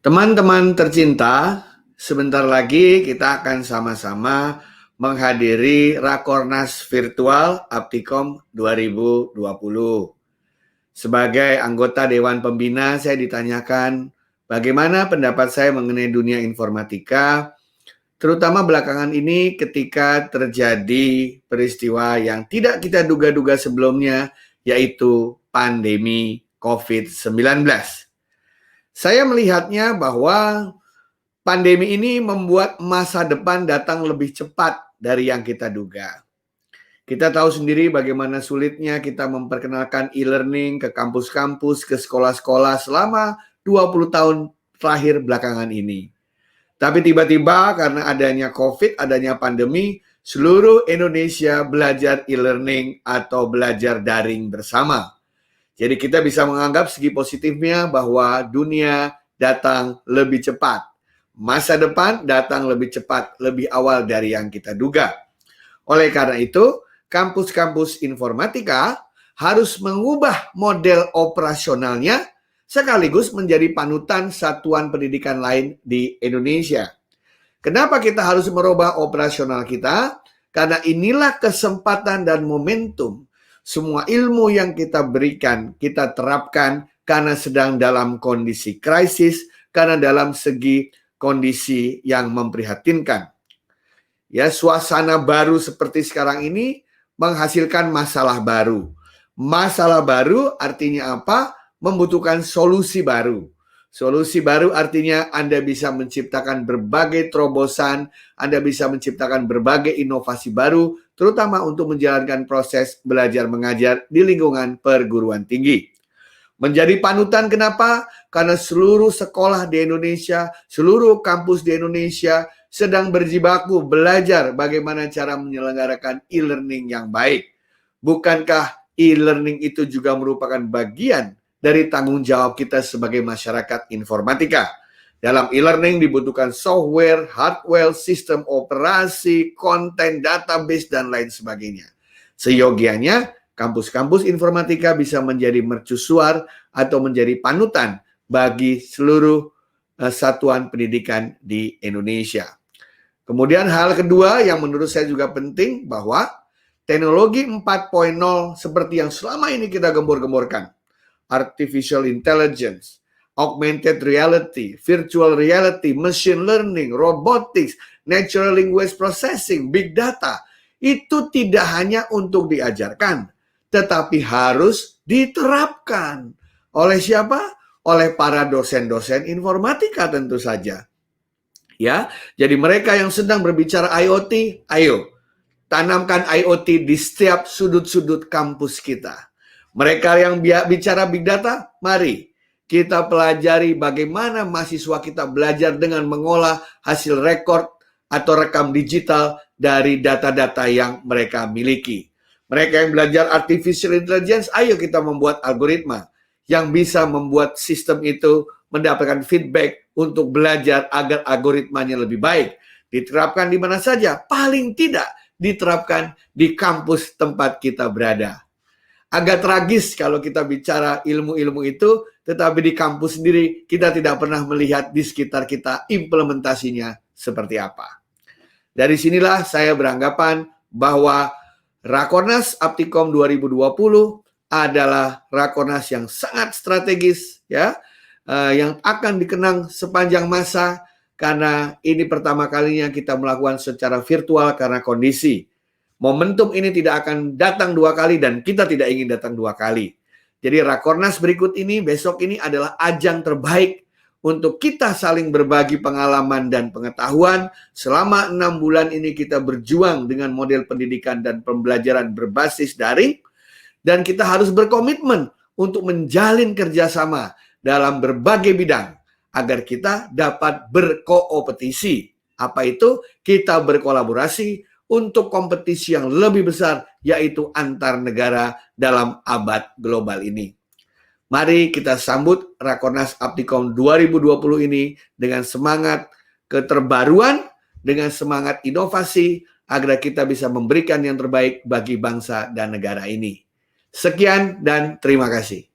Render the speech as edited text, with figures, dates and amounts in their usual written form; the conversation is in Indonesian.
Teman-teman tercinta, sebentar lagi kita akan sama-sama menghadiri Rakornas Virtual Aptikom 2020. Sebagai anggota Dewan Pembina, saya ditanyakan bagaimana pendapat saya mengenai dunia informatika, terutama belakangan ini ketika terjadi peristiwa yang tidak kita duga-duga sebelumnya, yaitu pandemi COVID-19. Saya melihatnya bahwa pandemi ini membuat masa depan datang lebih cepat dari yang kita duga. Kita tahu sendiri bagaimana sulitnya kita memperkenalkan e-learning ke kampus-kampus, ke sekolah-sekolah selama 20 tahun terakhir belakangan ini. Tapi tiba-tiba karena adanya COVID, adanya pandemi, seluruh Indonesia belajar e-learning atau belajar daring bersama. Jadi kita bisa menganggap segi positifnya bahwa dunia datang lebih cepat. Masa depan datang lebih cepat, lebih awal dari yang kita duga. Oleh karena itu, kampus-kampus informatika harus mengubah model operasionalnya sekaligus menjadi panutan satuan pendidikan lain di Indonesia. Kenapa kita harus merubah operasional kita? Karena inilah kesempatan dan momentum. Semua ilmu yang kita berikan, kita terapkan karena sedang dalam kondisi krisis, karena dalam segi kondisi yang memprihatinkan. Ya, suasana baru seperti sekarang ini menghasilkan masalah baru. Masalah baru artinya apa? Membutuhkan solusi baru. Solusi baru artinya Anda bisa menciptakan berbagai terobosan, Anda bisa menciptakan berbagai inovasi baru, terutama untuk menjalankan proses belajar mengajar di lingkungan perguruan tinggi. Menjadi panutan kenapa? Karena seluruh sekolah di Indonesia, seluruh kampus di Indonesia sedang berjibaku belajar bagaimana cara menyelenggarakan e-learning yang baik. Bukankah e-learning itu juga merupakan bagian dari tanggung jawab kita sebagai masyarakat informatika? Dalam e-learning dibutuhkan software, hardware, sistem operasi, konten, database, dan lain sebagainya. Seyogianya, kampus-kampus informatika bisa menjadi mercusuar atau menjadi panutan bagi seluruh satuan pendidikan di Indonesia. Kemudian hal kedua yang menurut saya juga penting bahwa teknologi 4.0 seperti yang selama ini kita gembor-gemborkan, artificial intelligence, augmented reality, virtual reality, machine learning, robotics, natural language processing, big data, itu tidak hanya untuk diajarkan, tetapi harus diterapkan. Oleh siapa? Oleh para dosen-dosen informatika tentu saja. Ya, jadi mereka yang sedang berbicara IoT, ayo tanamkan IoT di setiap sudut-sudut kampus kita. Mereka yang bicara big data, mari kita pelajari bagaimana mahasiswa kita belajar dengan mengolah hasil rekod atau rekam digital dari data-data yang mereka miliki. Mereka yang belajar artificial intelligence, ayo kita membuat algoritma yang bisa membuat sistem itu mendapatkan feedback untuk belajar agar algoritmanya lebih baik. Diterapkan di mana saja, paling tidak diterapkan di kampus tempat kita berada. Agak tragis kalau kita bicara ilmu-ilmu itu, tetapi di kampus sendiri kita tidak pernah melihat di sekitar kita implementasinya seperti apa. Dari sinilah saya beranggapan bahwa Rakornas Aptikom 2020 adalah Rakornas yang sangat strategis, ya, yang akan dikenang sepanjang masa karena ini pertama kalinya kita melakukan secara virtual karena kondisi. Momentum ini tidak akan datang dua kali dan kita tidak ingin datang dua kali. Jadi Rakornas berikut ini, besok ini adalah ajang terbaik untuk kita saling berbagi pengalaman dan pengetahuan. Selama 6 bulan ini kita berjuang dengan model pendidikan dan pembelajaran berbasis daring. Dan kita harus berkomitmen untuk menjalin kerjasama dalam berbagai bidang agar kita dapat berkompetisi. Apa itu? Kita berkolaborasi untuk kompetisi yang lebih besar, yaitu antar negara dalam abad global ini. Mari kita sambut Rakornas Aptikom 2020 ini dengan semangat keterbaruan, dengan semangat inovasi, agar kita bisa memberikan yang terbaik bagi bangsa dan negara ini. Sekian dan terima kasih.